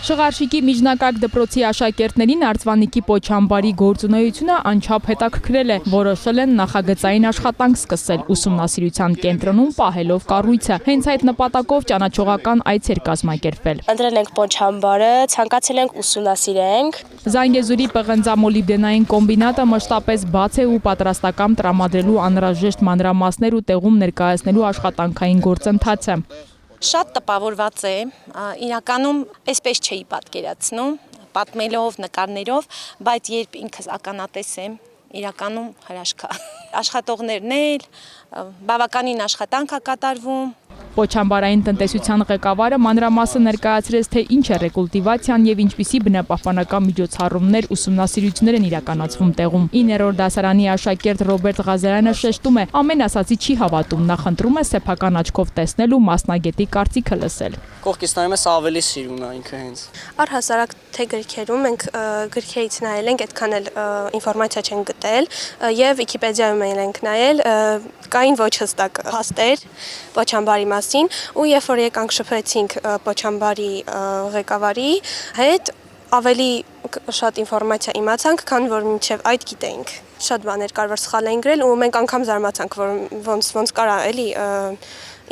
Շղարշիկի միջնակարգ դպրոցի աշակերտներին Արծվանիկի Պոչամբարի գործունեությունը անչափ հետաքրքրել է, որոշել են նախագծային աշխատանք սկսել ուսումնասիրության կենտրոնում պահելով կառույցը։ Հենց այդ նպատակով ճանաչողական այցեր կազմակերպվել։ Ընտրել ենք Պոչամբարը, ցանկացել ենք ուսումնասիրենք։ Զանգեզուրի պղնձամոլիբդենային կոմբինատը մշտապես բաց է ու պատրաստակամ տրամադրելու անհրաժեշտ մանրամասներ ու տեղում ներկայացնելու աշխատանքային գործընթացը։ Շատ տպավորված է, իրականում այսպես չէի պատկերացնում, պատմելով, նկարներով, բայց երբ ինքս ականատես եմ, իրականում հրաշք է։ Աշխատողներն էլ, բավականին աշխատանք է կատարվում։ Պոչամբարային տնտեսության ղեկավարը մանրամասը ներկայացրեց, թե ինչ է ռեկուլտիվացիան եւ ինչպիսի բնապահպանական միջոցառումներ ուսումնասիրություններ են իրականացվում տեղում։ 9-րդ դասարանի աշակերտ Ռոբերտ Ղազարյանը շեշտում է, ամեն ասացի չի հավատում, նախընտրում է սեփական աչքով տեսնել ու մասնագետի կարծիքը լսել։ Կողքից նայում ես ավելի սիրուն է ինքը հենց։ Առհասարակ թե գրքերում մենք գրքերից նայել ենք, այդքան էլ ինֆորմացիա չենք գտել եւ Վիկիպեդիայում ենք նայել, կային ոչ հստակ փաստեր Պոչամբարի մասին ու երբ որ եկանք շփվեցինք Պոչամբարի ղեկավարի հետ, ավելի շատ ինֆորմացիա իմացանք, քան որ մինչև այդ գիտեինք։ Շատ բաներ կար, որ սխալ էին գրել ու մենք անգամ զարմացանք, որ ոնց կարա էլի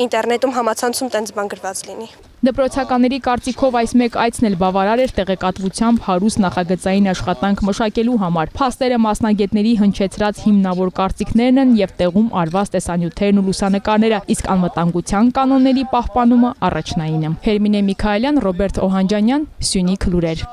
ինտերնետում համացանցում տենց բան գրված լինի։ Դպրոցականների կարծիքով այս մեկ այցն էլ բավարար էր տեղեկատվությամբ հարուստ նախագծային աշխատանք մշակելու համար։ Փաստերը մասնագետների հնչեցրած հիմնավոր կարծիքներն են եւ տեղում արված տեսանյութերն ու լուսանկարները, իսկ անվտանգության կանոնների պահպանումը առաջնայինը։ Հերմինե Միքայելյան, Ռոբերտ Օհանջանյան, Սյունիք լուրեր։